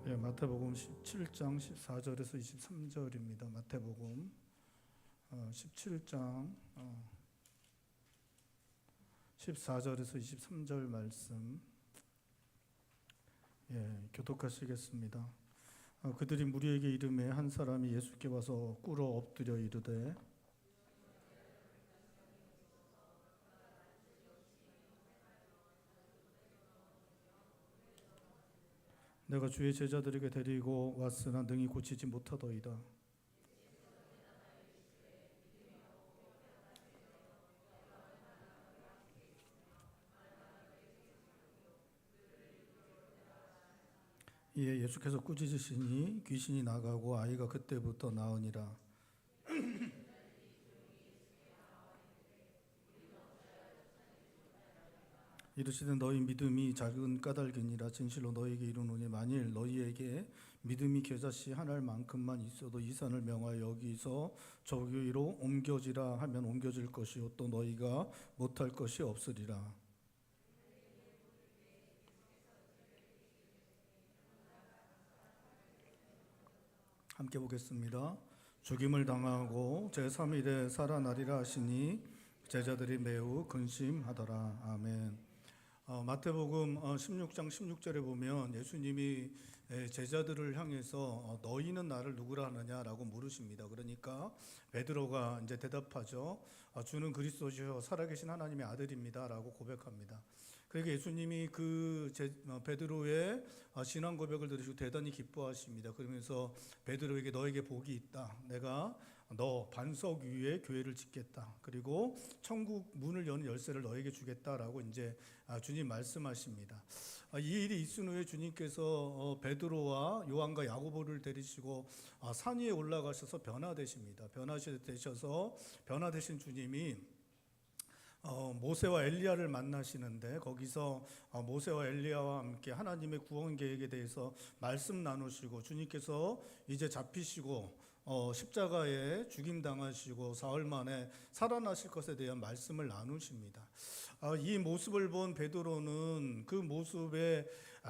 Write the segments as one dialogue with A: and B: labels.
A: 예, 마태복음 17장 14절에서 23절입니다. 마태복음 17장 14절에서 23절 말씀 교독하시겠습니다. 그들이 무리에게 이르매 한 사람이 예수께 와서 꿇어 엎드려 이르되 내가 주의 제자들에게 데리고 왔으나 능히 고치지 못하더이다. 이에 예수께서 꾸짖으시니 귀신이 나가고 아이가 그때부터 나으니라. 이르시되 너희 믿음이 작은 까닭이니라. 진실로 너희에게 이르노니 만일 너희에게 믿음이 겨자씨 하나만큼만 있어도 이 산을 명하여 여기서 저기로 옮겨지라 하면 옮겨질 것이요 또 너희가 못할 것이 없으리라. 함께 보겠습니다. 죽임을 당하고 제3일에 살아나리라 하시니 제자들이 매우 근심하더라. 아멘. 마태복음 16장 16절에 보면 예수님이 제자들을 향해서 너희는 나를 누구라 하느냐라고 물으십니다. 그러니까 베드로가 이제 대답하죠. 주는 그리스도시요 살아계신 하나님의 아들입니다라고 고백합니다. 그러니까 예수님이 베드로의 신앙 고백을 들으시고 대단히 기뻐하십니다. 그러면서 베드로에게 너에게 복이 있다. 내가 너 반석 위에 교회를 짓겠다. 그리고 천국 문을 여는 열쇠를 너에게 주겠다라고 이제 주님 말씀하십니다. 이 일이 있은 후에 주님께서 베드로와 요한과 야고보를 데리시고 산 위에 올라가셔서 변화되십니다. 변화되신 주님이 모세와 엘리야를 만나시는데 거기서 모세와 엘리야와 함께 하나님의 구원 계획에 대해서 말씀 나누시고 주님께서 이제 잡히시고 십자가에 죽임당하시고 사흘 만에 살아나실 것에 대한 말씀을 나누십니다. 이 모습을 본 베드로는 그 모습에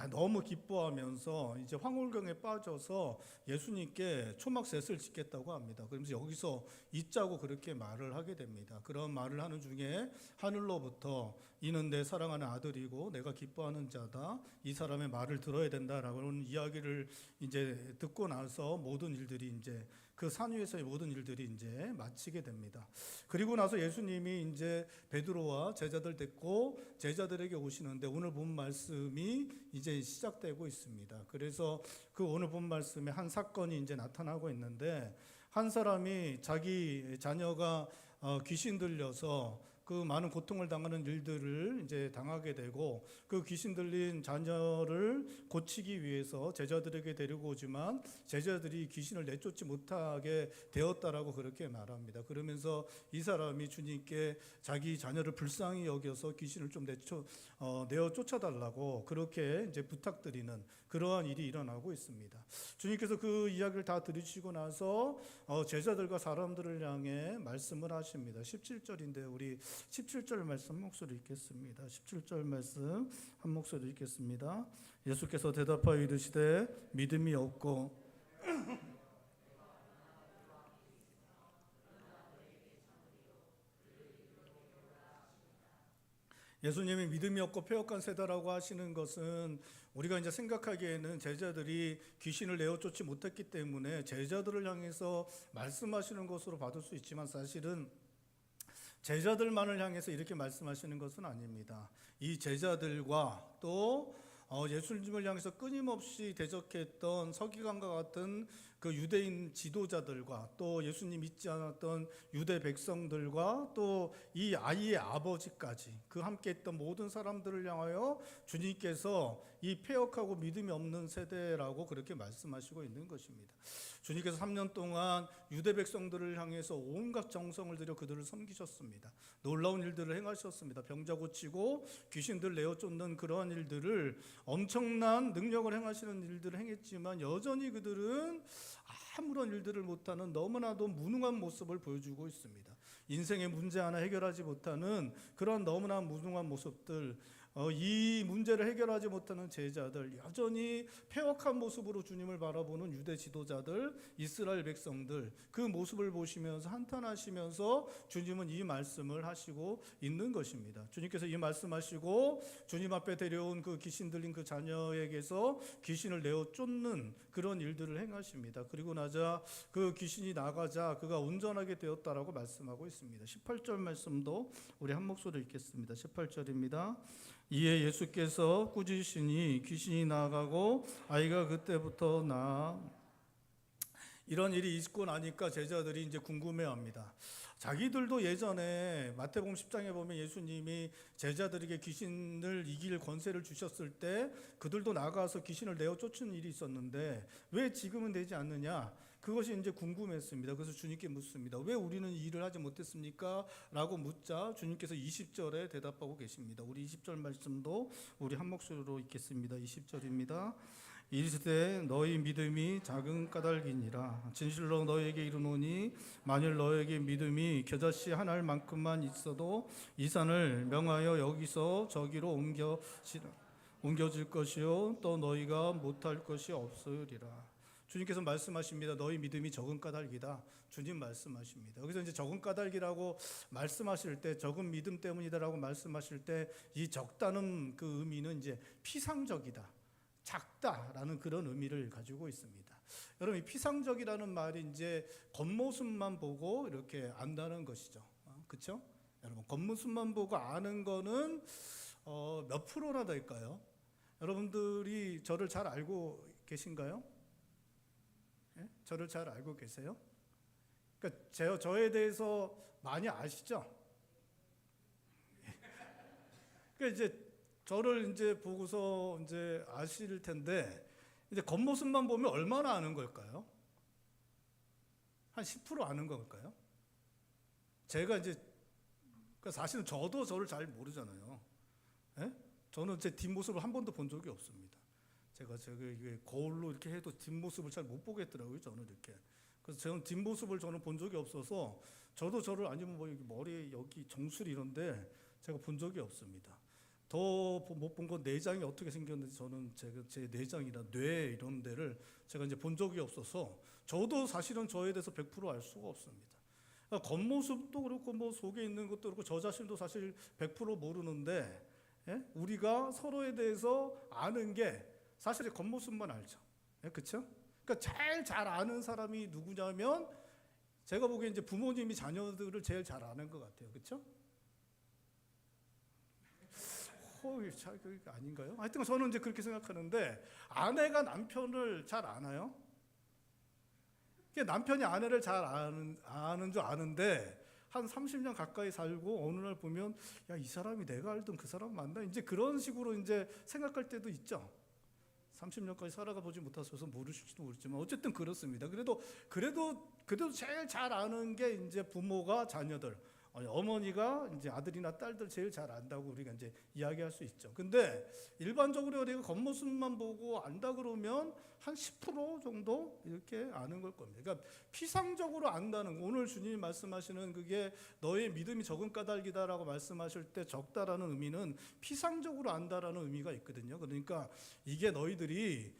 A: 너무 기뻐하면서 이제 황홀경에 빠져서 예수님께 초막셋을 짓겠다고 합니다. 그러면서 여기서 잊자고 그렇게 말을 하게 됩니다. 그런 말을 하는 중에 하늘로부터 이는 내 사랑하는 아들이고 내가 기뻐하는 자다. 이 사람의 말을 들어야 된다라는 이야기를 이제 듣고 나서 모든 일들이 이제 그 산 위에서의 모든 일들이 이제 마치게 됩니다. 그리고 나서 예수님이 이제 베드로와 제자들 데리고 제자들에게 오시는데 오늘 본 말씀이 이제 시작되고 있습니다. 그래서 그 오늘 본 말씀에 한 사건이 이제 나타나고 있는데 한 사람이 자기 자녀가 귀신 들려서 그 많은 고통을 당하는 일들을 이제 당하게 되고 그 귀신 들린 자녀를 고치기 위해서 제자들에게 데리고 오지만 제자들이 귀신을 내쫓지 못하게 되었다라고 그렇게 말합니다. 그러면서 이 사람이 주님께 자기 자녀를 불쌍히 여겨서 귀신을 좀 내어 쫓아달라고 그렇게 이제 부탁드리는 그러한 일이 일어나고 있습니다. 주님께서 그 이야기를 다 들으시고 나서 제자들과 사람들을 향해 말씀을 하십니다. 17절인데 우리 17절 말씀 한 목소리 읽겠습니다. 17절 말씀 한 목소리 읽겠습니다. 예수께서 대답하여 이르시되 믿음이 없고 예수님이 믿음이 없고 패역한 세대라고 하시는 것은 우리가 이제 생각하기에는 제자들이 귀신을 내어 쫓지 못했기 때문에 제자들을 향해서 말씀하시는 것으로 받을 수 있지만 사실은 제자들만을 향해서 이렇게 말씀하시는 것은 아닙니다. 이 제자들과 또 예수님을 향해서 끊임없이 대적했던 서기관과 같은 그 유대인 지도자들과 또 예수님 믿지 않았던 유대 백성들과 또 이 아이의 아버지까지 그 함께 했던 모든 사람들을 향하여 주님께서 이 패역하고 믿음이 없는 세대라고 그렇게 말씀하시고 있는 것입니다. 주님께서 3년 동안 유대 백성들을 향해서 온갖 정성을 들여 그들을 섬기셨습니다. 놀라운 일들을 행하셨습니다. 병자 고치고 귀신들 내어 쫓는 그러한 일들을 엄청난 능력을 행하시는 일들을 행했지만 여전히 그들은 아무런 일들을 못하는 너무나도 무능한 모습을 보여주고 있습니다. 인생의 문제 하나 해결하지 못하는 그런 너무나 무능한 모습들, 이 문제를 해결하지 못하는 제자들, 여전히 패역한 모습으로 주님을 바라보는 유대 지도자들, 이스라엘 백성들, 그 모습을 보시면서 한탄하시면서 주님은 이 말씀을 하시고 있는 것입니다. 주님께서 이 말씀하시고 주님 앞에 데려온 그 귀신 들린 그 자녀에게서 귀신을 내어 쫓는 그런 일들을 행하십니다. 그리고 나자 그 귀신이 나가자 그가 온전하게 되었다라고 말씀하고 있습니다. 18절 말씀도 우리 한 목소리로 읽겠습니다. 18절입니다. 이에 예수께서 꾸짖으시니 귀신이 나가고 아이가 그때부터 이런 일이 있고 나니까 제자들이 이제 궁금해합니다. 자기들도 예전에 마태복음 10장에 보면 예수님이 제자들에게 귀신을 이길 권세를 주셨을 때 그들도 나가서 귀신을 내어 쫓는 일이 있었는데 왜 지금은 되지 않느냐? 그것이 이제 궁금했습니다. 그래서 주님께 묻습니다. 왜 우리는 이 일을 하지 못했습니까? 라고 묻자 주님께서 20절에 대답하고 계십니다. 우리 20절 말씀도 우리 한 목소리로 읽겠습니다. 20절입니다. 이르시되 너희 믿음이 작은 까닭이니라. 진실로 너희에게 이르노니 만일 너희에게 믿음이 겨자씨 한 알만큼만 있어도 이 산을 명하여 여기서 저기로 옮겨질 것이요 또 너희가 못할 것이 없으리라. 주님께서 말씀하십니다. 너희 믿음이 적은 까닭이다. 주님 말씀하십니다. 여기서 이제 적은 까닭이라고 말씀하실 때, 적은 믿음 때문이다라고 말씀하실 때, 이 적다는 그 의미는 이제 피상적이다, 작다라는 그런 의미를 가지고 있습니다. 여러분, 이 피상적이라는 말이 이제 겉모습만 보고 이렇게 안다는 것이죠. 그렇죠? 여러분, 겉모습만 보고 아는 거는 몇 프로나 될까요? 여러분들이 저를 잘 알고 계신가요? 예? 저를 잘 알고 계세요? 그러니까 저에 대해서 많이 아시죠? 그러니까 이제 저를 이제 보고서 이제 아실 텐데 이제 겉모습만 보면 얼마나 아는 걸까요? 한 10% 아는 걸까요? 제가 이제 그러니까 사실은 저도 저를 잘 모르잖아요. 예? 저는 제 뒷모습을 한 번도 본 적이 없습니다. 제가 이게 거울로 이렇게 해도 뒷모습을 잘 못 보겠더라고요. 저는 이렇게. 그래서 저는 뒷모습을 본 적이 없어서 저도 저를 아니면 뭐 머리 여기 정수리 이런데 제가 본 적이 없습니다. 더 못 본 건 내장이 어떻게 생겼는지 저는 제 내장이나 뇌 이런 데를 제가 이제 본 적이 없어서 저도 사실은 저에 대해서 100% 알 수가 없습니다. 그러니까 겉모습도 그렇고 뭐 속에 있는 것도 그렇고 저 자신도 사실 100% 모르는데 예? 우리가 서로에 대해서 아는 게 사실 겉모습만 알죠. 예? 그렇죠? 그러니까 제일 잘 아는 사람이 누구냐면 제가 보기엔 이제 부모님이 자녀들을 제일 잘 아는 것 같아요. 그렇죠? 그게 아닌가요? 하여튼 저는 이제 그렇게 생각하는데 아내가 남편을 잘 아나요? 남편이 아내를 잘 아는 줄 아는데 한 30년 가까이 살고 어느 날 보면 야, 이 사람이 내가 알던 그 사람 맞나? 이제 그런 식으로 이제 생각할 때도 있죠. 30년까지 살아가 보지 못하셔서 모르실지도 모르지만 어쨌든 그렇습니다. 그래도 제일 잘 아는 게 이제 부모가 자녀들, 어머니가 이제 아들이나 딸들 제일 잘 안다고 우리가 이제 이야기할 수 있죠. 근데 일반적으로 우리가 겉모습만 보고 안다 그러면 한 10% 정도 이렇게 아는 걸 겁니다. 그러니까 피상적으로 안다는, 오늘 주님이 말씀하시는 그게 너의 믿음이 적은 까닭이다라고 말씀하실 때 적다라는 의미는 피상적으로 안다라는 의미가 있거든요. 그러니까 이게 너희들의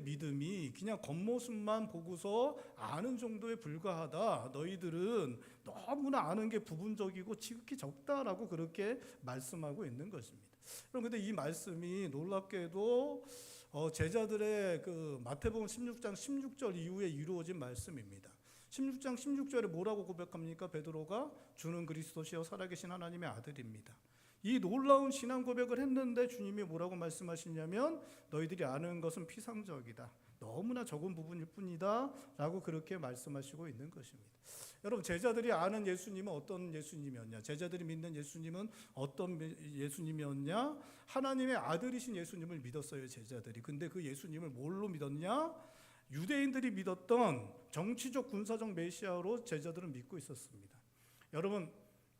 A: 믿음이 그냥 겉모습만 보고서 아는 정도에 불과하다. 너희들은 너무나 아는 게 부분적이고 지극히 적다라고 그렇게 말씀하고 있는 것입니다. 그럼 근데 이 말씀이 놀랍게도 제자들의 그 마태복음 16장 16절 이후에 이루어진 말씀입니다. 16장 16절에 뭐라고 고백합니까? 베드로가 주는 그리스도시요 살아계신 하나님의 아들입니다. 이 놀라운 신앙 고백을 했는데 주님이 뭐라고 말씀하시냐면 너희들이 아는 것은 피상적이다. 너무나 적은 부분일 뿐이다 라고 그렇게 말씀하시고 있는 것입니다. 여러분, 제자들이 아는 예수님은 어떤 예수님이었냐? 제자들이 믿는 예수님은 어떤 예수님이었냐? 하나님의 아들이신 예수님을 믿었어요, 제자들이. 근데 그 예수님을 뭘로 믿었냐? 유대인들이 믿었던 정치적 군사적 메시아로 제자들은 믿고 있었습니다. 여러분,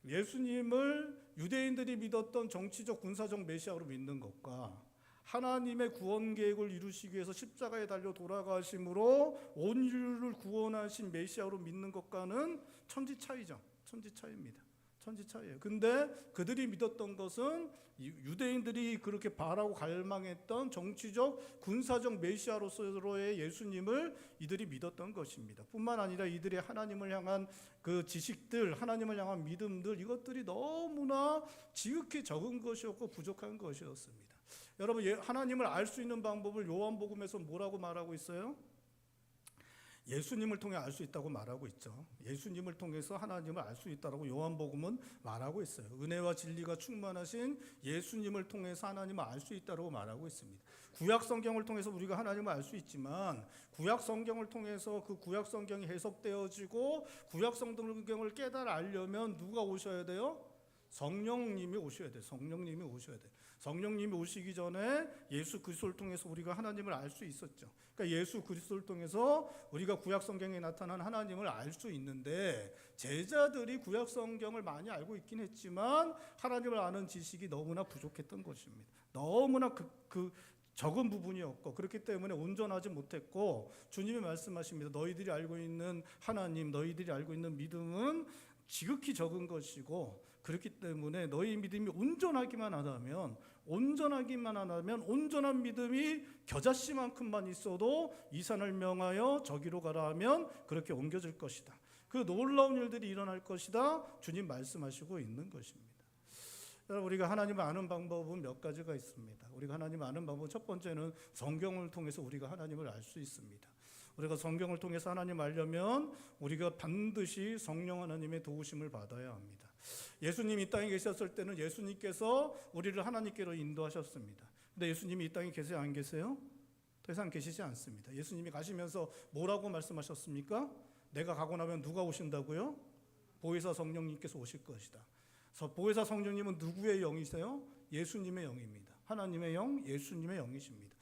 A: 예수님을 유대인들이 믿었던 정치적 군사적 메시아로 믿는 것과 하나님의 구원 계획을 이루시기 위해서 십자가에 달려 돌아가심으로 온 인류를 구원하신 메시아로 믿는 것과는 천지 차이죠. 천지 차이입니다. 천지 차이예요. 근데 그들이 믿었던 것은 유대인들이 그렇게 바라고 갈망했던 정치적, 군사적 메시아로서의 예수님을 이들이 믿었던 것입니다. 뿐만 아니라 이들의 하나님을 향한 그 지식들, 하나님을 향한 믿음들, 이것들이 너무나 지극히 적은 것이었고 부족한 것이었습니다. 여러분, 하나님을 알 수 있는 방법을 요한복음에서 뭐라고 말하고 있어요? 예수님을 통해 알 수 있다고 말하고 있죠. 예수님을 통해서 하나님을 알 수 있다고 요한복음은 말하고 있어요. 은혜와 진리가 충만하신 예수님을 통해서 하나님을 알 수 있다고 말하고 있습니다. 구약 성경을 통해서 우리가 하나님을 알 수 있지만 구약 성경을 통해서 그 구약 성경이 해석되어지고 구약 성경을 깨달아 알려면 누가 오셔야 돼요? 성령님이 오셔야 돼요. 성령님이 오셔야 돼요. 성령님이 오시기 전에 예수 그리스도를 통해서 우리가 하나님을 알 수 있었죠. 그러니까 예수 그리스도를 통해서 우리가 구약 성경에 나타난 하나님을 알 수 있는데 제자들이 구약 성경을 많이 알고 있긴 했지만 하나님을 아는 지식이 너무나 부족했던 것입니다. 너무나 그 적은 부분이었고 그렇기 때문에 온전하지 못했고 주님이 말씀하십니다. 너희들이 알고 있는 하나님, 너희들이 알고 있는 믿음은 지극히 적은 것이고 그렇기 때문에 너희 믿음이 온전하기만 하다면 온전한 믿음이 겨자씨만큼만 있어도 이 산을 명하여 저기로 가라 하면 그렇게 옮겨질 것이다. 그 놀라운 일들이 일어날 것이다. 주님 말씀하시고 있는 것입니다. 여러분, 우리가 하나님을 아는 방법은 몇 가지가 있습니다. 우리가 하나님을 아는 방법은 첫 번째는 성경을 통해서 우리가 하나님을 알 수 있습니다. 우리가 성경을 통해서 하나님 알려면 우리가 반드시 성령 하나님의 도우심을 받아야 합니다. 예수님이 이 땅에 계셨을 때는 예수님께서 우리를 하나님께로 인도하셨습니다. 근데 예수님이 이 땅에 계세요? 안 계세요? 더 이상 계시지 않습니다. 예수님이 가시면서 뭐라고 말씀하셨습니까? 내가 가고 나면 누가 오신다고요? 보혜사 성령님께서 오실 것이다. 보혜사 성령님은 누구의 영이세요? 예수님의 영입니다. 하나님의 영, 예수님의 영이십니다.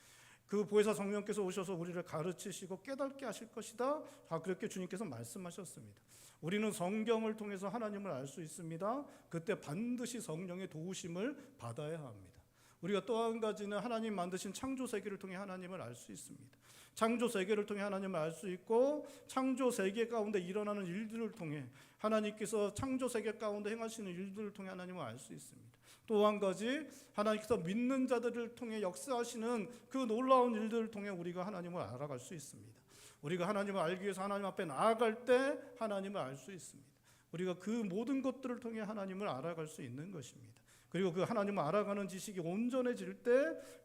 A: 그 보혜사 성령께서 오셔서 우리를 가르치시고 깨닫게 하실 것이다. 그렇게 주님께서 말씀하셨습니다. 우리는 성경을 통해서 하나님을 알 수 있습니다. 그때 반드시 성령의 도우심을 받아야 합니다. 우리가 또 한 가지는 하나님 만드신 창조 세계를 통해 하나님을 알 수 있습니다. 창조 세계를 통해 하나님을 알 수 있고 창조 세계 가운데 일어나는 일들을 통해 하나님께서 창조 세계 가운데 행하시는 일들을 통해 하나님을 알 수 있습니다. 또 한 가지 하나님께서 믿는 자들을 통해 역사하시는 그 놀라운 일들을 통해 우리가 하나님을 알아갈 수 있습니다. 우리가 하나님을 알기 위해서 하나님 앞에 나아갈 때 하나님을 알 수 있습니다. 우리가 그 모든 것들을 통해 하나님을 알아갈 수 있는 것입니다. 그리고 그 하나님을 알아가는 지식이 온전해질 때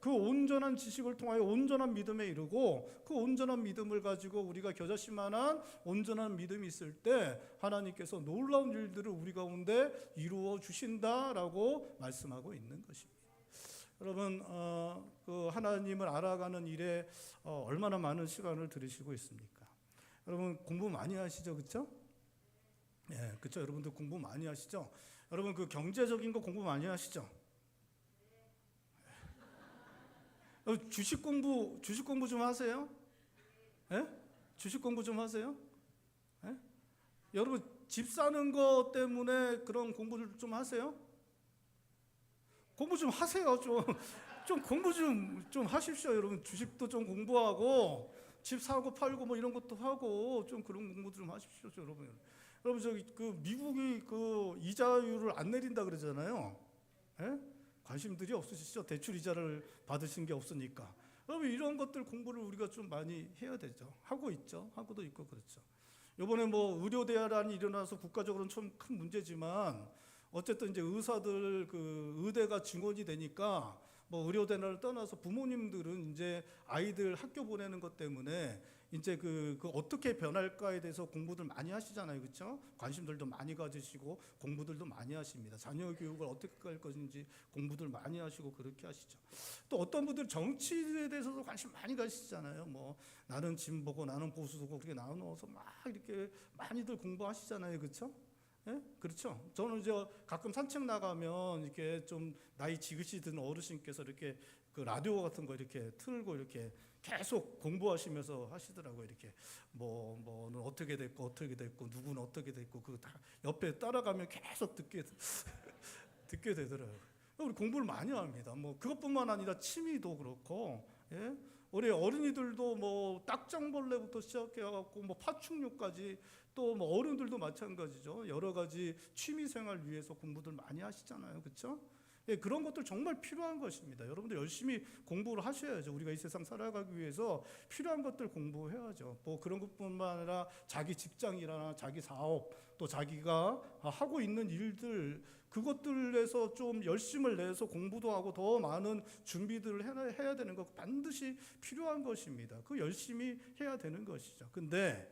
A: 그 온전한 지식을 통하여 온전한 믿음에 이르고 그 온전한 믿음을 가지고 우리가 겨자씨만한 온전한 믿음이 있을 때 하나님께서 놀라운 일들을 우리 가운데 이루어 주신다라고 말씀하고 있는 것입니다. 여러분, 그 하나님을 알아가는 일에 얼마나 많은 시간을 들이시고 있습니까? 여러분 공부 많이 하시죠, 그렇죠? 예, 그렇죠. 여러분들 공부 많이 하시죠? 여러분 그 경제적인 거 공부 많이 하시죠? 주식 공부 좀 하세요? 예? 주식 공부 좀 하세요? 예? 여러분 집 사는 거 때문에 그런 공부를 좀 하세요? 공부 좀 하세요. 좀 공부 좀 하십시오. 여러분 주식도 좀 공부하고 집 사고 팔고 뭐 이런 것도 하고 좀 그런 공부도 좀 하십시오, 여러분. 여러분 저기 그 미국이 그 이자율을 안 내린다 그러잖아요. 예? 관심들이 없으시죠? 대출 이자를 받으신 게 없으니까. 여러분 이런 것들 공부를 우리가 좀 많이 해야 되죠. 하고 있죠. 하고도 있고 그렇죠. 이번에 뭐 의료 대란이 일어나서 국가적으로는 좀 큰 문제지만 어쨌든 이제 의사들 그 의대가 증원이 되니까 뭐 의료 대란을 떠나서 부모님들은 이제 아이들 학교 보내는 것 때문에 이제 그 어떻게 변할까에 대해서 공부들 많이 하시잖아요, 그렇죠? 관심들도 많이 가지시고 공부들도 많이 하십니다. 자녀 교육을 어떻게 할 것인지 공부들 많이 하시고 그렇게 하시죠. 또 어떤 분들 정치에 대해서도 관심 많이 가시잖아요. 뭐 나는 진보고 나는 보수고 그렇게 나눠서 막 이렇게 많이들 공부하시잖아요, 그렇죠? 예? 그렇죠. 저는 이제 가끔 산책 나가면 이렇게 좀 나이 지긋이 든 어르신께서 이렇게 그 라디오 같은 거 이렇게 틀고 이렇게 계속 공부하시면서 하시더라고요. 이렇게 뭐는 어떻게 됐고 누구는 어떻게 됐고 그 다 옆에 따라가면 계속 듣게 되더라고요. 우리 공부를 많이 합니다. 뭐 그것뿐만 아니라 취미도 그렇고, 예? 우리 어린이들도 뭐 딱정벌레부터 시작해갖고 뭐 파충류까지 또 뭐 어른들도 마찬가지죠. 여러 가지 취미생활 위해서 공부들 많이 하시잖아요, 그렇죠? 예, 그런 것들 정말 필요한 것입니다. 여러분들 열심히 공부를 하셔야죠. 우리가 이 세상 살아가기 위해서 필요한 것들 공부해야죠. 뭐 그런 것뿐만 아니라 자기 직장이나 자기 사업, 또 자기가 하고 있는 일들, 그것들에서 좀 열심을 내서 공부도 하고 더 많은 준비들을 해야 되는 것 반드시 필요한 것입니다. 그 열심히 해야 되는 것이죠. 근데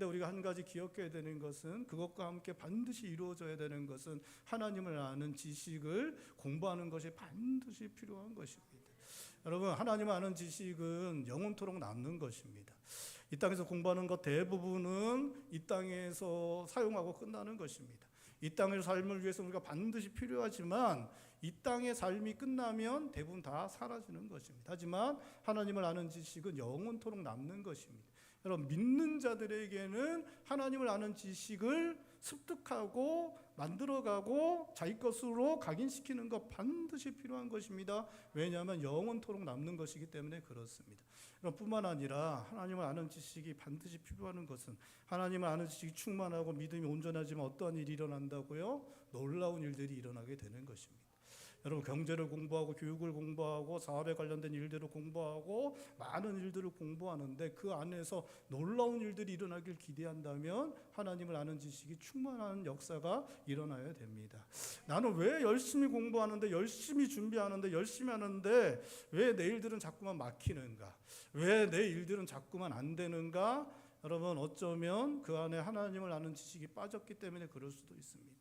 A: 우리가 한 가지 기억해야 되는 것은, 그것과 함께 반드시 이루어져야 되는 것은 하나님을 아는 지식을 공부하는 것이 반드시 필요한 것입니다. 여러분, 하나님을 아는 지식은 영원토록 남는 것입니다. 이 땅에서 공부하는 것 대부분은 이 땅에서 사용하고 끝나는 것입니다. 이 땅의 삶을 위해서 우리가 반드시 필요하지만 이 땅의 삶이 끝나면 대부분 다 사라지는 것입니다. 하지만 하나님을 아는 지식은 영원토록 남는 것입니다. 여러분, 믿는 자들에게는 하나님을 아는 지식을 습득하고 만들어가고 자기 것으로 각인시키는 것 반드시 필요한 것입니다. 왜냐하면 영원토록 남는 것이기 때문에 그렇습니다. 뿐만 아니라 하나님을 아는 지식이 반드시 필요한 것은, 하나님을 아는 지식이 충만하고 믿음이 온전하지만 어떠한 일이 일어난다고요? 놀라운 일들이 일어나게 되는 것입니다. 여러분, 경제를 공부하고 교육을 공부하고 사업에 관련된 일들을 공부하고 많은 일들을 공부하는데 그 안에서 놀라운 일들이 일어나길 기대한다면 하나님을 아는 지식이 충만한 역사가 일어나야 됩니다. 나는 왜 열심히 공부하는데, 열심히 준비하는데, 열심히 하는데 왜 내 일들은 자꾸만 막히는가? 왜 내 일들은 자꾸만 안 되는가? 여러분, 어쩌면 그 안에 하나님을 아는 지식이 빠졌기 때문에 그럴 수도 있습니다.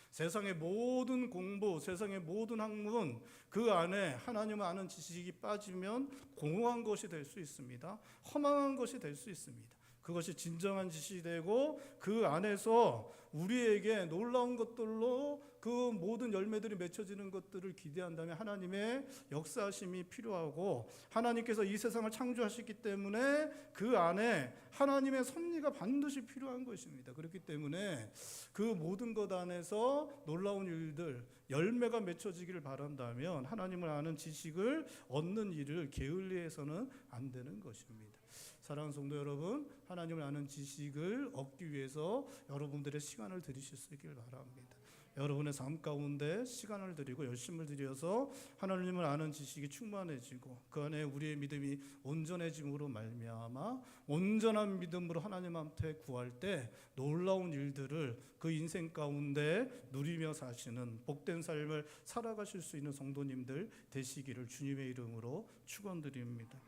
A: 세상의 모든 공부, 세상의 모든 학문, 그 안에 하나님을 아는 지식이 빠지면 공허한 것이 될 수 있습니다. 허망한 것이 될 수 있습니다. 그것이 진정한 지식이 되고 그 안에서 우리에게 놀라운 것들로 그 모든 열매들이 맺혀지는 것들을 기대한다면 하나님의 역사하심이 필요하고, 하나님께서 이 세상을 창조하셨기 때문에 그 안에 하나님의 섭리가 반드시 필요한 것입니다. 그렇기 때문에 그 모든 것 안에서 놀라운 일들, 열매가 맺혀지기를 바란다면 하나님을 아는 지식을 얻는 일을 게을리해서는 안 되는 것입니다. 사랑하는 성도 여러분, 하나님을 아는 지식을 얻기 위해서 여러분들의 시간을 들이실 수 있길 바랍니다. 여러분의 삶 가운데 시간을 들이고 열심을 들여서 하나님을 아는 지식이 충만해지고 그 안에 우리의 믿음이 온전해짐으로 말미암아 온전한 믿음으로 하나님한테 구할 때 놀라운 일들을 그 인생 가운데 누리며 사시는 복된 삶을 살아가실 수 있는 성도님들 되시기를 주님의 이름으로 축원드립니다.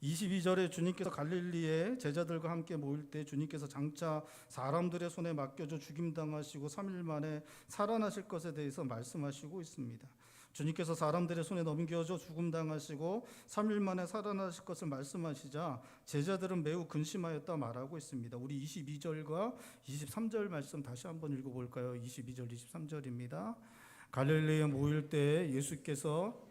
A: 22절에 주님께서 갈릴리에 제자들과 함께 모일 때 주님께서 장차 사람들의 손에 맡겨져 죽임당하시고 3일 만에 살아나실 것에 대해서 말씀하시고 있습니다. 주님께서 사람들의 손에 넘겨져 죽음당하시고 3일 만에 살아나실 것을 말씀하시자 제자들은 매우 근심하였다 말하고 있습니다. 우리 22절과 23절 말씀 다시 한번 읽어볼까요? 22절, 23절입니다. 갈릴리에 모일 때 예수께서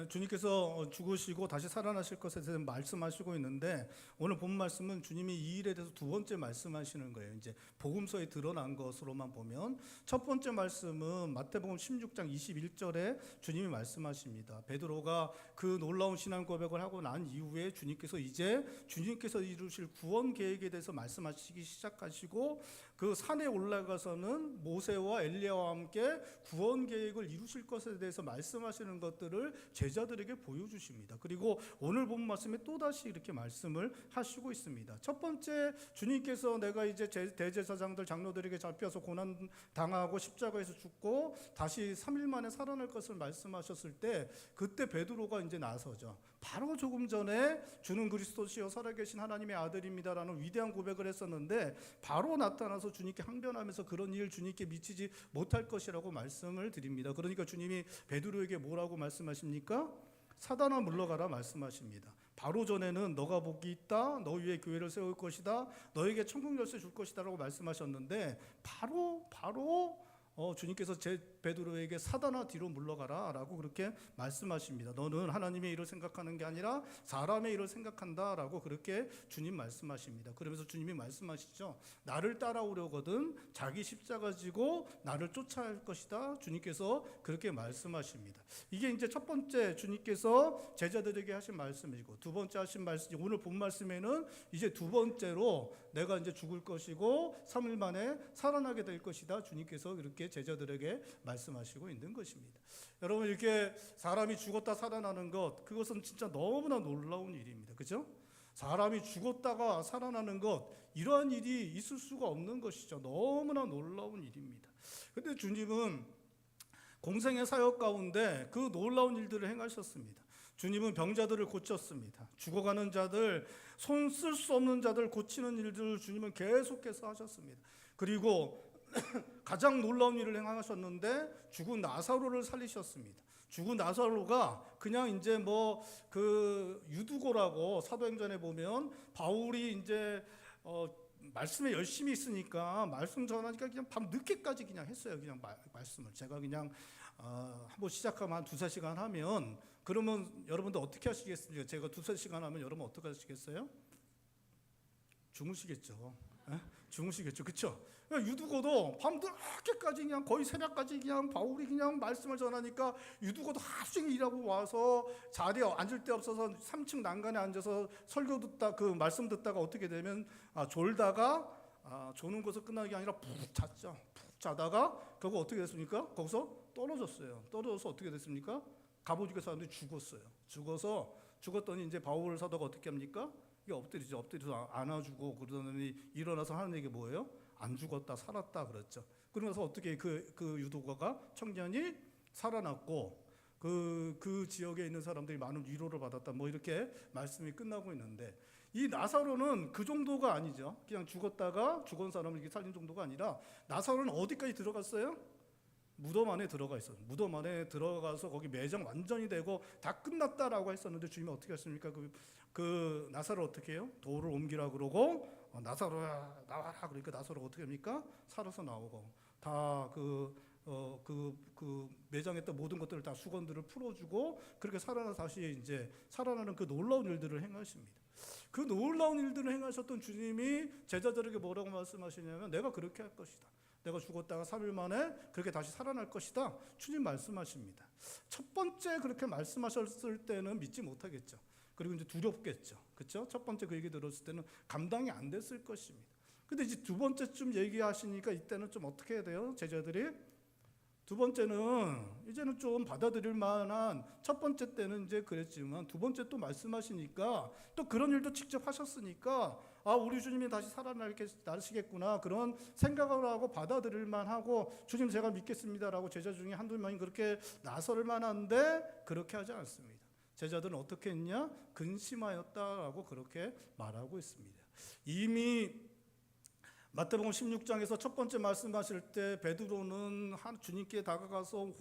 A: 주님께서 죽으시고 다시 살아나실 것에 대해서 말씀하시고 있는데, 오늘 본 말씀은 주님이 이 일에 대해서 두 번째 말씀하시는 거예요. 이제 복음서에 드러난 것으로만 보면 첫 번째 말씀은 마태복음 16장 21절에 주님이 말씀하십니다. 베드로가 그 놀라운 신앙 고백을 하고 난 이후에 주님께서 이루실 구원 계획에 대해서 말씀하시기 시작하시고 그 산에 올라가서는 모세와 엘리야와 함께 구원 계획을 이루실 것에 대해서 말씀하시는 것들을 제자들에게 보여주십니다. 그리고 오늘 본 말씀에 또다시 이렇게 말씀을 하시고 있습니다. 첫 번째, 주님께서 내가 이제 대제사장들 장로들에게 잡혀서 고난 당하고 십자가에서 죽고 다시 3일 만에 살아날 것을 말씀하셨을 때 그때 베드로가 이제 나서죠. 바로 조금 전에 주는 그리스도시요 살아계신 하나님의 아들입니다라는 위대한 고백을 했었는데 바로 나타나서 주님께 항변하면서 그런 일 주님께 미치지 못할 것이라고 말씀을 드립니다. 그러니까 주님이 베드로에게 뭐라고 말씀하십니까? 사단아 물러가라 말씀하십니다. 바로 전에는 너가 복이 있다, 너 위에 교회를 세울 것이다, 너에게 천국 열쇠 줄 것이다 라고 말씀하셨는데 바로 주님께서 베드로에게 사단아 뒤로 물러가라 라고 그렇게 말씀하십니다. 너는 하나님의 일을 생각하는 게 아니라 사람의 일을 생각한다 라고 그렇게 주님 말씀하십니다. 그러면서 주님이 말씀하시죠. 나를 따라오려거든 자기 십자가 지고 나를 쫓아야 할 것이다. 주님께서 그렇게 말씀하십니다. 이게 이제 첫 번째 주님께서 제자들에게 하신 말씀이고, 두 번째 하신 말씀, 오늘 본 말씀에는 이제 두 번째로 내가 이제 죽을 것이고 3일 만에 살아나게 될 것이다. 주님께서 그렇게 제자들에게 말씀하시고 있는 것입니다. 여러분, 이렇게 사람이 죽었다 살아나는 것, 그것은 진짜 너무나 놀라운 일입니다. 그죠? 사람이 죽었다가 살아나는 것, 이러한 일이 있을 수가 없는 것이죠. 너무나 놀라운 일입니다. 근데 주님은 공생의 사역 가운데 그 놀라운 일들을 행하셨습니다. 주님은 병자들을 고쳤습니다. 죽어가는 자들, 손 쓸 수 없는 자들 고치는 일들을 주님은 계속해서 하셨습니다. 그리고 가장 놀라운 일을 행하셨는데 죽은 나사로를 살리셨습니다. 죽은 나사로가 그냥 이제 그 유두고라고 사도행전에 보면 바울이 이제 말씀에 열심히 있으니까 말씀 전하니까 그냥 밤 늦게까지 그냥 했어요. 그냥 말씀을 제가 그냥 한번 시작하면 한 2-3시간 하면, 그러면 여러분들 어떻게 하시겠습니까? 제가 2-3시간 하면 여러분 어떻게 하시겠어요? 주무시겠죠. 에? 주무시겠죠. 그렇죠? 유두고도 밤늦게까지 그냥 거의 새벽까지 그냥 바울이 그냥 말씀을 전하니까 유두고도 하루 종일 일하고 와서 자리에 앉을 데 없어서 3층 난간에 앉아서 설교 듣다 그 말씀 듣다가 어떻게 되면 졸다가 조는 것을 끝나는 게 아니라 푹 잤죠. 푹 자다가 결국 어떻게 됐습니까? 거기서 떨어졌어요. 떨어져서 어떻게 됐습니까? 갑오지게 사람들이 죽었더니 이제 바울 사도가 어떻게 합니까? 이게 엎드리죠. 엎드려서 안아주고 그러더니 일어나서 하는 얘기 뭐예요? 안 죽었다 살았다 그랬죠. 그러면서 어떻게 그 유도가가 청년이 살아났고 그 지역에 있는 사람들이 많은 위로를 받았다. 이렇게 말씀이 끝나고 있는데, 이 나사로는 그 정도가 아니죠. 그냥 죽었다가 죽은 사람을 이렇게 살린 정도가 아니라 나사로는 어디까지 들어갔어요? 무덤 안에 들어가 있어요. 무덤 안에 들어가서 거기 매장 완전히 되고 다 끝났다라고 했었는데 주님이 어떻게 했습니까? 그 나사로 어떻게 해요? 돌을 옮기라 그러고 나사로야 나와라 그러니까 나사로가 어떻게 합니까? 살아서 나오고 다 그 매장했던 모든 것들을 다 수건들을 풀어주고 그렇게 다시 이제 살아나는 그 놀라운 일들을 행하십니다. 그 놀라운 일들을 행하셨던 주님이 제자들에게 뭐라고 말씀하시냐면 내가 그렇게 할 것이다. 내가 죽었다가 3일 만에 그렇게 다시 살아날 것이다. 주님 말씀하십니다. 첫 번째 그렇게 말씀하셨을 때는 믿지 못하겠죠. 그리고 이제 두렵겠죠. 그렇죠? 첫 번째 그 얘기 들었을 때는 감당이 안 됐을 것입니다. 근데 이제 두 번째쯤 얘기하시니까 이때는 좀 어떻게 해야 돼요? 제자들이 두 번째는 이제는 좀 받아들일 만한, 첫 번째 때는 이제 그랬지만 두 번째 또 말씀하시니까 또 그런 일도 직접 하셨으니까 우리 주님이 다시 살아나시겠구나 그런 생각을 하고 받아들일 만하고 주님 제가 믿겠습니다라고 제자 중에 한두 명이 그렇게 나설 만한데 그렇게 하지 않습니다. 제자들은 어떻게 했냐? 근심하였다라고 그렇게 말하고 있습니다. 이미 마태복음 16장에서 첫 번째 말씀하실 때 베드로는 주님께 다가가서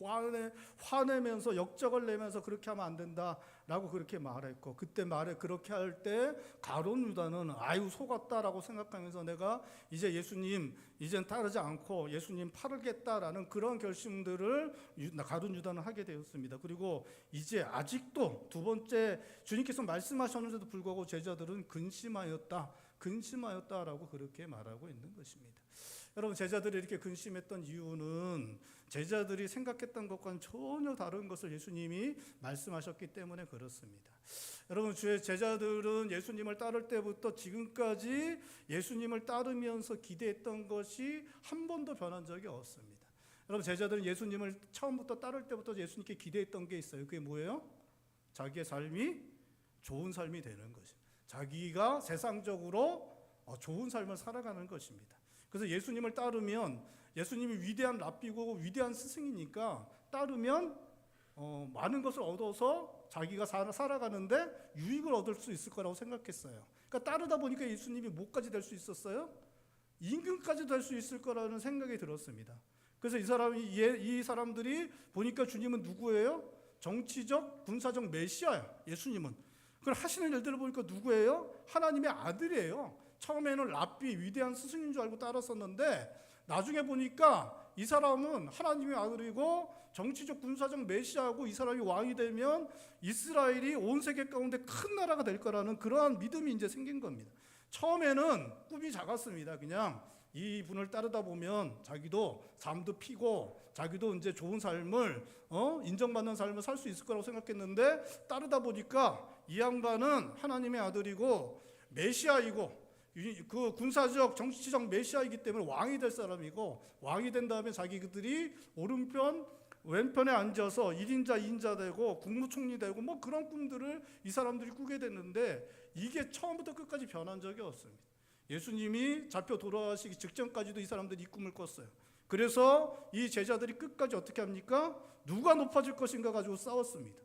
A: 화내면서 역적을 내면서 그렇게 하면 안 된다라고 그렇게 말했고, 그때 그렇게 할 때 가룟 유다는 아유 속았다라고 생각하면서 내가 이제 예수님 이젠 따르지 않고 예수님 팔겠다라는 그런 결심들을 가룟 유다는 하게 되었습니다. 그리고 이제 아직도 두 번째 주님께서 말씀하셨는데도 불구하고 제자들은 근심하였다라고 그렇게 말하고 있는 것입니다. 여러분, 제자들이 이렇게 근심했던 이유는 제자들이 생각했던 것과는 전혀 다른 것을 예수님이 말씀하셨기 때문에 그렇습니다. 여러분, 주의 제자들은 예수님을 따를 때부터 지금까지 예수님을 따르면서 기대했던 것이 한 번도 변한 적이 없습니다. 여러분, 제자들은 예수님을 처음부터 따를 때부터 예수님께 기대했던 게 있어요. 그게 뭐예요? 자기의 삶이 좋은 삶이 되는 것입니다. 자기가 세상적으로 좋은 삶을 살아가는 것입니다. 그래서 예수님을 따르면 예수님이 위대한 랍비고 위대한 스승이니까 따르면 많은 것을 얻어서 자기가 살아가는데 유익을 얻을 수 있을 거라고 생각했어요. 그러니까 따르다 보니까 예수님이 뭐까지 될 수 있었어요? 임금까지 될 수 있을 거라는 생각이 들었습니다. 그래서 이 사람들이 보니까 주님은 누구예요? 정치적, 군사적 메시아예요. 예수님은. 그걸 하시는 일들을 보니까 누구예요? 하나님의 아들이에요. 처음에는 랍비 위대한 스승인 줄 알고 따랐었는데 나중에 보니까 이 사람은 하나님의 아들이고 정치적 군사적 메시아고 이 사람이 왕이 되면 이스라엘이 온 세계 가운데 큰 나라가 될 거라는 그러한 믿음이 이제 생긴 겁니다. 처음에는 꿈이 작았습니다. 그냥 이 분을 따르다 보면 자기도 잠도 피고 자기도 이제 좋은 삶을 인정받는 삶을 살 수 있을 거라고 생각했는데 따르다 보니까 이 양반은 하나님의 아들이고 메시아이고 그 군사적 정치적 메시아이기 때문에 왕이 될 사람이고 왕이 된 다음에 자기들이 오른편 왼편에 앉아서 1인자 2인자 되고 국무총리 되고 뭐 그런 꿈들을 이 사람들이 꾸게 됐는데 이게 처음부터 끝까지 변한 적이 없습니다. 예수님이 잡혀 돌아가시기 직전까지도 이 사람들이 이 꿈을 꿨어요. 그래서 이 제자들이 끝까지 어떻게 합니까? 누가 높아질 것인가 가지고 싸웠습니다.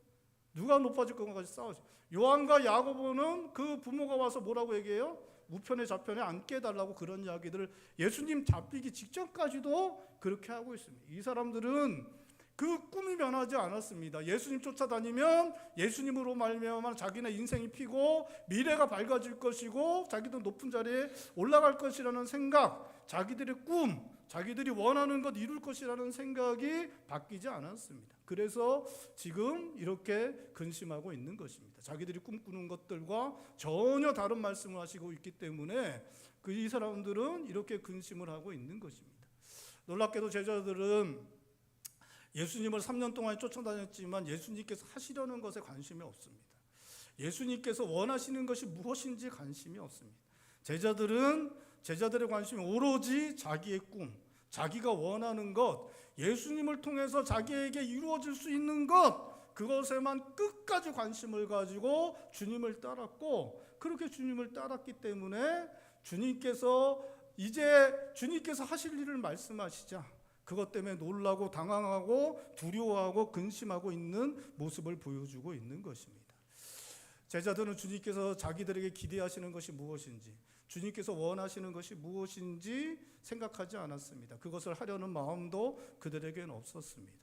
A: 누가 높아질 것인가 가지고 싸웠어요. 요한과 야고보는 그 부모가 와서 뭐라고 얘기해요? 우편에 좌편에 앉게 해달라고 그런 이야기들을 예수님 잡히기 직전까지도 그렇게 하고 있습니다. 이 사람들은 그 꿈이 변하지 않았습니다. 예수님 쫓아다니면 예수님으로 말미암아 자기네 인생이 피고 미래가 밝아질 것이고 자기도 높은 자리에 올라갈 것이라는 생각, 자기들의 꿈, 자기들이 원하는 것 이룰 것이라는 생각이 바뀌지 않았습니다. 그래서 지금 이렇게 근심하고 있는 것입니다. 자기들이 꿈꾸는 것들과 전혀 다른 말씀을 하시고 있기 때문에 이 사람들은 이렇게 근심을 하고 있는 것입니다. 놀랍게도 제자들은 예수님을 3년 동안 쫓아다녔지만 예수님께서 하시려는 것에 관심이 없습니다. 예수님께서 원하시는 것이 무엇인지 관심이 없습니다. 제자들의 관심이 오로지 자기의 꿈, 자기가 원하는 것, 예수님을 통해서 자기에게 이루어질 수 있는 것, 그것에만 끝까지 관심을 가지고 주님을 따랐고, 그렇게 주님을 따랐기 때문에 주님께서 하실 일을 말씀하시자 그것 때문에 놀라고 당황하고 두려워하고 근심하고 있는 모습을 보여주고 있는 것입니다. 제자들은 주님께서 자기들에게 기대하시는 것이 무엇인지, 주님께서 원하시는 것이 무엇인지 생각하지 않았습니다. 그것을 하려는 마음도 그들에게는 없었습니다.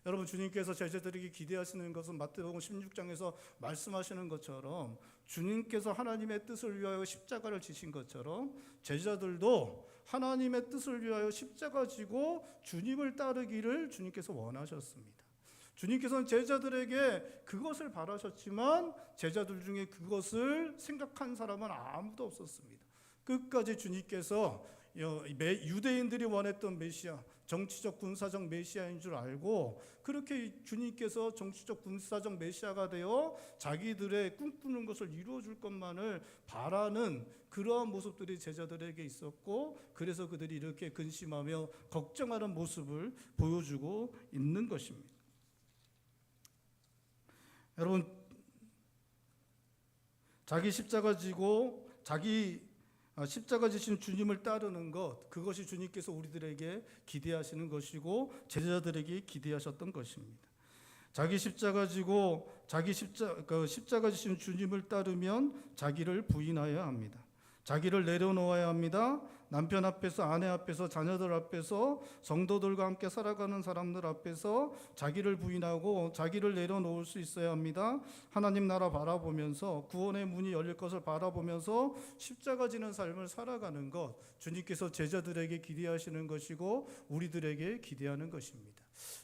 A: 여러분, 주님께서 제자들에게 기대하시는 것은 마태복음 16장에서 말씀하시는 것처럼 주님께서 하나님의 뜻을 위하여 십자가를 지신 것처럼 제자들도 하나님의 뜻을 위하여 십자가 지고 주님을 따르기를 주님께서 원하셨습니다. 주님께서는 제자들에게 그것을 바라셨지만 제자들 중에 그것을 생각한 사람은 아무도 없었습니다. 끝까지 주님께서 유대인들이 원했던 메시아, 정치적 군사적 메시아인 줄 알고 그렇게 주님께서 정치적 군사적 메시아가 되어 자기들의 꿈꾸는 것을 이루어 줄 것만을 바라는 그러한 모습들이 제자들에게 있었고, 그래서 그들이 이렇게 근심하며 걱정하는 모습을 보여주고 있는 것입니다. 여러분, 자기 십자가 지고 십자가 지신 주님을 따르는 것, 그것이 주님께서 우리들에게 기대하시는 것이고 제자들에게 기대하셨던 것입니다. 자기 십자가 지고 십자가 지신 주님을 따르면 자기를 부인하여야 합니다. 자기를 내려놓아야 합니다. 남편 앞에서, 아내 앞에서, 자녀들 앞에서, 성도들과 함께 살아가는 사람들 앞에서 자기를 부인하고 자기를 내려놓을 수 있어야 합니다. 하나님 나라 바라보면서, 구원의 문이 열릴 것을 바라보면서 십자가 지는 삶을 살아가는 것, 주님께서 제자들에게 기대하시는 것이고 우리들에게 기대하는 것입니다.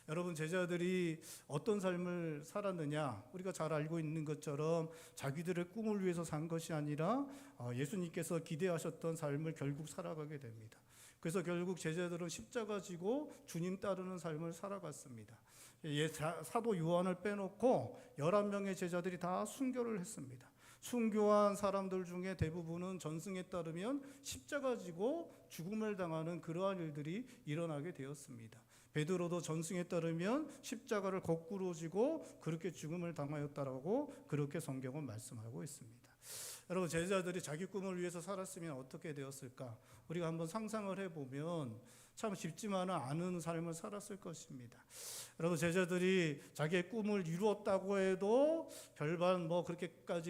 A: 여러분, 제자들이 어떤 삶을 살았느냐, 우리가 잘 알고 있는 것처럼 자기들의 꿈을 위해서 산 것이 아니라 예수님께서 기대하셨던 삶을 결국 살아가게 됩니다. 그래서 결국 제자들은 십자가 지고 주님 따르는 삶을 살아갔습니다. 사도 요한을 빼놓고 11명의 제자들이 다 순교를 했습니다. 순교한 사람들 중에 대부분은 전승에 따르면 십자가 지고 죽음을 당하는 그러한 일들이 일어나게 되었습니다. 베드로도 전승에 따르면 십자가를 거꾸로 지고 그렇게 죽음을 당하였다라고 그렇게 성경은 말씀하고 있습니다. 여러분, 제자들이 자기 꿈을 위해서 살았으면 어떻게 되었을까? 우리가 한번 상상을 해보면 참 쉽지만은 않은 삶을 살았을 것입니다. 여러분, 제자들이 자기의 꿈을 이루었다고 해도 별반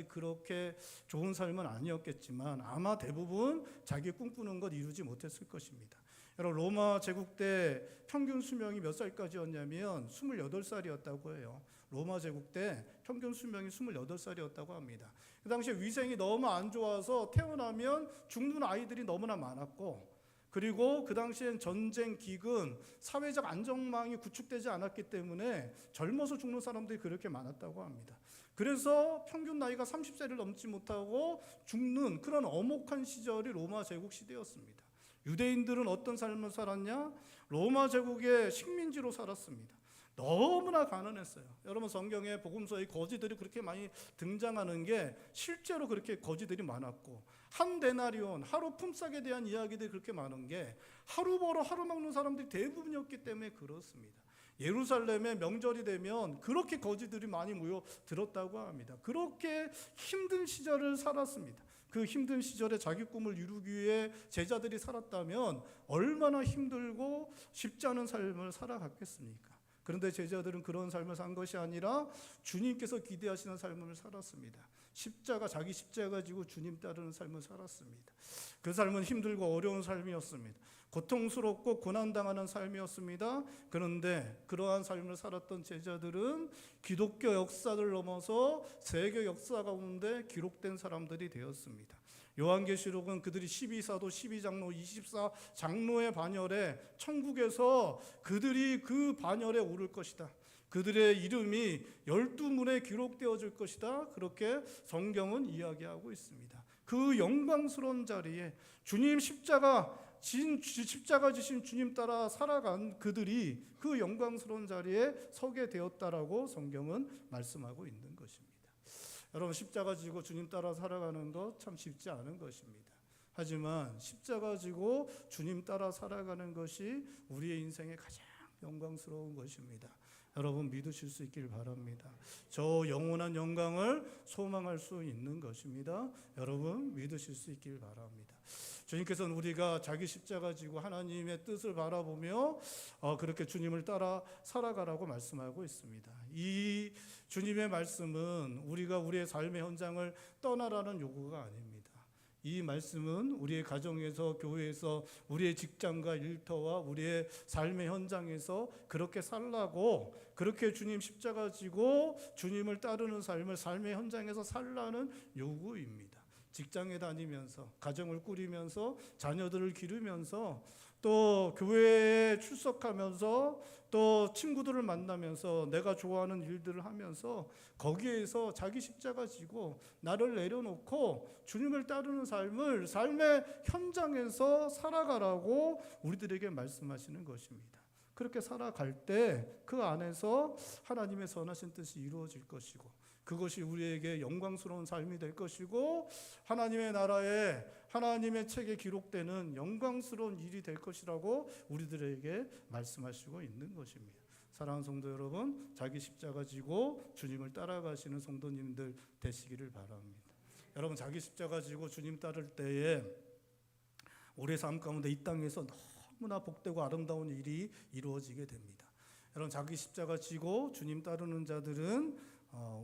A: 그렇게 좋은 삶은 아니었겠지만 아마 대부분 자기 꿈꾸는 것 이루지 못했을 것입니다. 여러분, 로마 제국 때 평균 수명이 몇 살까지였냐면 28살이었다고 해요. 로마 제국 때 평균 수명이 28살이었다고 합니다. 그 당시에 위생이 너무 안 좋아서 태어나면 죽는 아이들이 너무나 많았고, 그리고 그 당시엔 전쟁, 기근, 사회적 안정망이 구축되지 않았기 때문에 젊어서 죽는 사람들이 그렇게 많았다고 합니다. 그래서 평균 나이가 30세를 넘지 못하고 죽는 그런 엄혹한 시절이 로마 제국 시대였습니다. 유대인들은 어떤 삶을 살았냐? 로마 제국의 식민지로 살았습니다. 너무나 가난했어요. 여러분, 성경에 복음서에 거지들이 그렇게 많이 등장하는 게 실제로 그렇게 거지들이 많았고, 한 데나리온, 하루 품삯에 대한 이야기들이 그렇게 많은 게 하루 벌어 하루 먹는 사람들이 대부분이었기 때문에 그렇습니다. 예루살렘에 명절이 되면 그렇게 거지들이 많이 모여들었다고 합니다. 그렇게 힘든 시절을 살았습니다. 그 힘든 시절에 자기 꿈을 이루기 위해 제자들이 살았다면 얼마나 힘들고 쉽지 않은 삶을 살아갔겠습니까? 그런데 제자들은 그런 삶을 산 것이 아니라 주님께서 기대하시는 삶을 살았습니다. 자기 십자가 지고 주님 따르는 삶을 살았습니다. 그 삶은 힘들고 어려운 삶이었습니다. 고통스럽고 고난당하는 삶이었습니다. 그런데 그러한 삶을 살았던 제자들은 기독교 역사를 넘어서 세계 역사 가운데 기록된 사람들이 되었습니다. 요한계시록은 그들이 12사도, 12장로, 24장로의 반열에 천국에서 그들이 그 반열에 오를 것이다. 그들의 이름이 12문에 기록되어질 것이다. 그렇게 성경은 이야기하고 있습니다. 그 영광스러운 자리에 주님 십자가 지신 주님 따라 살아간 그들이 그 영광스러운 자리에 서게 되었다라고 성경은 말씀하고 있는 것입니다. 여러분, 십자가 지고 주님 따라 살아가는 것 참 쉽지 않은 것입니다. 하지만 십자가 지고 주님 따라 살아가는 것이 우리의 인생의 가장 영광스러운 것입니다. 여러분, 믿으실 수 있길 바랍니다. 저 영원한 영광을 소망할 수 있는 것입니다. 여러분, 믿으실 수 있길 바랍니다. 주님께서는 우리가 자기 십자가 지고 하나님의 뜻을 바라보며 그렇게 주님을 따라 살아가라고 말씀하고 있습니다. 이 주님의 말씀은 우리가 우리의 삶의 현장을 떠나라는 요구가 아닙니다. 이 말씀은 우리의 가정에서, 교회에서, 우리의 직장과 일터와 우리의 삶의 현장에서 그렇게 살라고, 그렇게 주님 십자가 지고 주님을 따르는 삶의 현장에서 살라는 요구입니다. 직장에 다니면서, 가정을 꾸리면서, 자녀들을 기르면서, 또 교회에 출석하면서, 또 친구들을 만나면서, 내가 좋아하는 일들을 하면서 거기에서 자기 십자가 지고 나를 내려놓고 주님을 따르는 삶의 현장에서 살아가라고 우리들에게 말씀하시는 것입니다. 그렇게 살아갈 때 그 안에서 하나님의 선하신 뜻이 이루어질 것이고, 그것이 우리에게 영광스러운 삶이 될 것이고, 하나님의 나라에, 하나님의 책에 기록되는 영광스러운 일이 될 것이라고 우리들에게 말씀하시고 있는 것입니다. 사랑하는 성도 여러분, 자기 십자가 지고 주님을 따라가시는 성도님들 되시기를 바랍니다. 여러분, 자기 십자가 지고 주님 따를 때에 우리의 삶 가운데 이 땅에서 너무나 복되고 아름다운 일이 이루어지게 됩니다. 여러분, 자기 십자가 지고 주님 따르는 자들은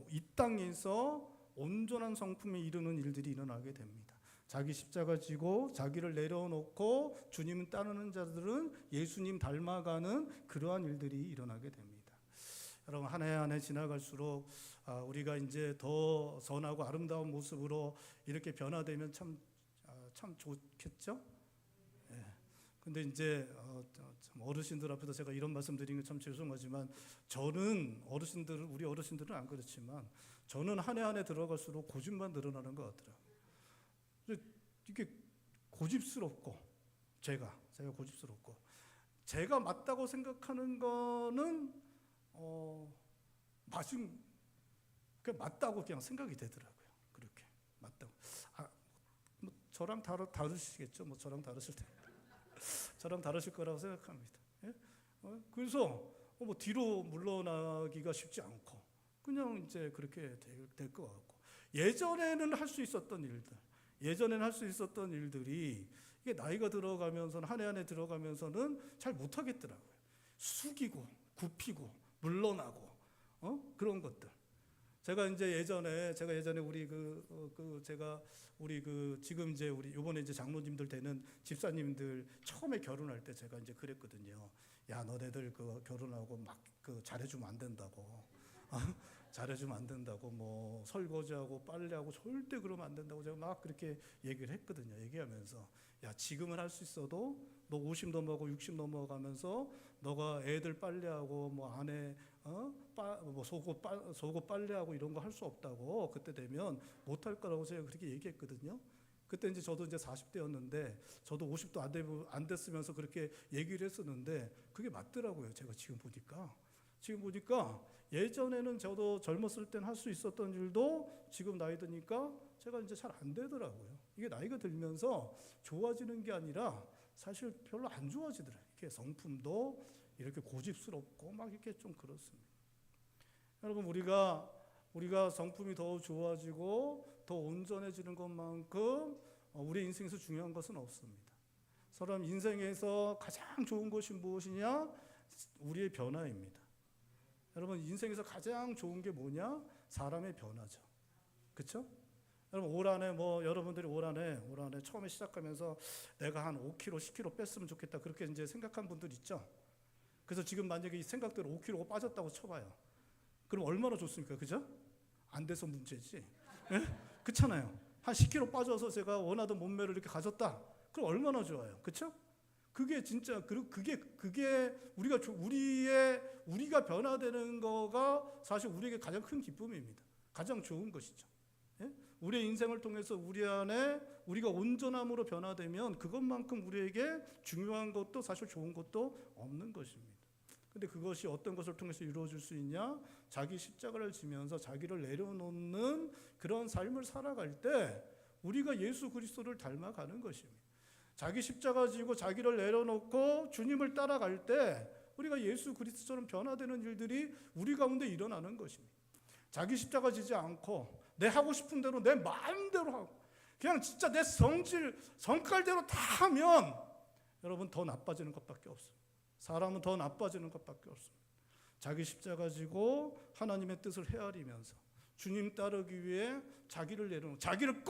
A: 이 땅에서 온전한 성품에 이르는 일들이 일어나게 됩니다. 자기 십자가 지고 자기를 내려놓고 주님 따르는 자들은 예수님 닮아가는 그러한 일들이 일어나게 됩니다. 여러분, 한 해 한 해 지나갈수록 우리가 이제 더 선하고 아름다운 모습으로 이렇게 변화되면 참 좋겠죠? 예. 근데 이제 어르신들 앞에서 제가 이런 말씀 드리는 게 참 죄송하지만, 저는 우리 어르신들은 안 그렇지만 저는 한 해 한 해 들어갈수록 고집만 늘어나는 것 같더라고요. 이게 고집스럽고, 제가 고집스럽고, 제가 맞다고 생각하는 거는 맞다고 그냥 생각이 되더라고요. 그렇게 맞다고. 뭐 저랑 다르시겠죠? 뭐 저랑 다르실 텐데. 저랑 다르실 거라고 생각합니다. 예? 그래서 뭐 뒤로 물러나기가 쉽지 않고 그냥 이제 그렇게 될 것 같고, 예전에는 할 수 있었던 일들이 이게 나이가 들어가면서는, 한 해 한 해 들어가면서는 잘 못하겠더라고요. 숙이고 굽히고 물러나고 그런 것들. 제가 예전에 우리 지금 이제 우리 요번에 이제 장로님들 되는 집사님들 처음에 결혼할 때 제가 이제 그랬거든요. 야, 너네들 결혼하고 막 잘해주면 안 된다고. 잘해주면 안 된다고, 뭐 설거지하고 빨래하고 절대 그러면 안 된다고 제가 막 그렇게 얘기를 했거든요. 얘기하면서 야, 지금은 할 수 있어도 너 50 넘어가고 60 넘어가면서 너가 애들 빨래하고 뭐 아내 뭐 속옷 빨래하고 이런 거 할 수 없다고, 그때 되면 못 할 거라고 제가 그렇게 얘기했거든요. 그때 이제 저도 이제 40대였는데 저도 50도 안 됐으면서 그렇게 얘기를 했었는데 그게 맞더라고요. 제가 지금 보니까 예전에는 저도 젊었을 땐 할 수 있었던 일도 지금 나이 드니까 제가 이제 잘 안 되더라고요. 이게 나이가 들면서 좋아지는 게 아니라 사실 별로 안 좋아지더라고요. 이렇게 성품도 이렇게 고집스럽고 막 이렇게 좀 그렇습니다. 여러분, 우리가 성품이 더 좋아지고 더 온전해지는 것만큼 우리 인생에서 중요한 것은 없습니다. 사람 인생에서 가장 좋은 것이 무엇이냐? 우리의 변화입니다. 여러분, 인생에서 가장 좋은 게 뭐냐? 사람의 변화죠. 그렇죠? 여러분, 여러분들이 올 한해 처음에 시작하면서 내가 한 5kg, 10kg 뺐으면 좋겠다, 그렇게 이제 생각한 분들 있죠. 그래서 지금 만약에 이 생각대로 5kg가 빠졌다고 쳐봐요. 그럼 얼마나 좋습니까? 그죠? 안 돼서 문제지. 네? 그렇잖아요. 한 10kg 빠져서 제가 원하던 몸매를 이렇게 가졌다. 그럼 얼마나 좋아요. 그렇죠? 그게 진짜, 그게 우리가 변화되는 거가 사실 우리에게 가장 큰 기쁨입니다. 가장 좋은 것이죠. 예? 우리의 인생을 통해서 우리 안에 우리가 온전함으로 변화되면 그것만큼 우리에게 중요한 것도 사실 좋은 것도 없는 것입니다. 근데 그것이 어떤 것을 통해서 이루어질 수 있냐? 자기 십자가를 지면서 자기를 내려놓는 그런 삶을 살아갈 때 우리가 예수 그리스도를 닮아가는 것입니다. 자기 십자가 지고 자기를 내려놓고 주님을 따라갈 때 우리가 예수 그리스도처럼 변화되는 일들이 우리 가운데 일어나는 것입니다. 자기 십자가 지지 않고 내 하고 싶은 대로 내 마음대로 하고 그냥 진짜 내 성깔대로 다 하면 여러분 더 나빠지는 것밖에 없습니다. 사람은 더 나빠지는 것밖에 없습니다. 자기 십자가 지고 하나님의 뜻을 헤아리면서 주님 따르기 위해 자기를 내려놓고 자기를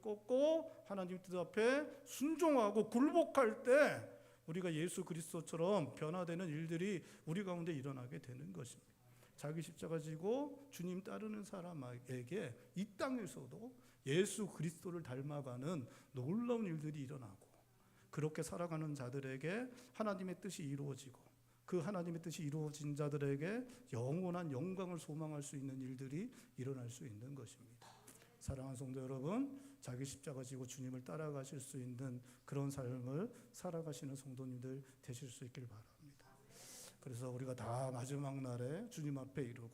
A: 꺾고 하나님 뜻 앞에 순종하고 굴복할 때 우리가 예수 그리스도처럼 변화되는 일들이 우리 가운데 일어나게 되는 것입니다. 자기 십자가 지고 주님 따르는 사람에게 이 땅에서도 예수 그리스도를 닮아가는 놀라운 일들이 일어나고 그렇게 살아가는 자들에게 하나님의 뜻이 이루어지고 그 하나님의 뜻이 이루어진 자들에게 영원한 영광을 소망할 수 있는 일들이 일어날 수 있는 것입니다. 사랑하는 성도 여러분, 자기 십자가 지고 주님을 따라가실 수 있는 그런 삶을 살아가시는 성도님들 되실 수 있길 바랍니다. 그래서 우리가 다 마지막 날에 주님 앞에 이르고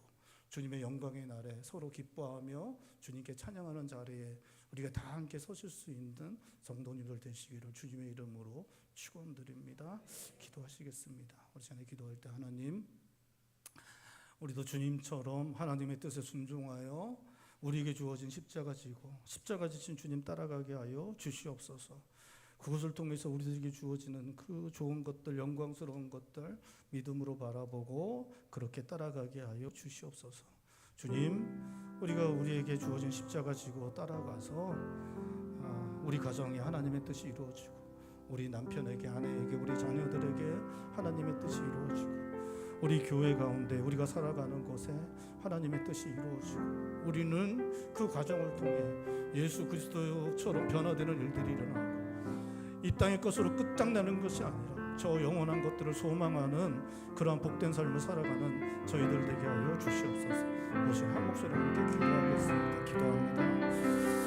A: 주님의 영광의 날에 서로 기뻐하며 주님께 찬양하는 자리에 우리가 다 함께 서실 수 있는 성도님들 되시기를 주님의 이름으로 축원드립니다. 기도하시겠습니다. 우리 전에 기도할 때 하나님, 우리도 주님처럼 하나님의 뜻에 순종하여 우리에게 주어진 십자가 지고 십자가 지신 주님 따라가게 하여 주시옵소서. 그것을 통해서 우리들에게 주어지는 그 좋은 것들, 영광스러운 것들 믿음으로 바라보고 그렇게 따라가게 하여 주시옵소서. 주님, 우리가 우리에게 주어진 십자가 지고 따라가서 우리 가정에 하나님의 뜻이 이루어지고 우리 남편에게, 아내에게, 우리 자녀들에게 하나님의 뜻이 이루어지고 우리 교회 가운데 우리가 살아가는 곳에 하나님의 뜻이 이루어지고 우리는 그 과정을 통해 예수 그리스도처럼 변화되는 일들이 일어나고 이 땅의 것으로 끝장나는 것이 아니라 저 영원한 것들을 소망하는 그러한 복된 삶을 살아가는 저희들 되게 하여 주시옵소서. 오직 한 목소리로 함께 기도하겠습니다. 기도합니다.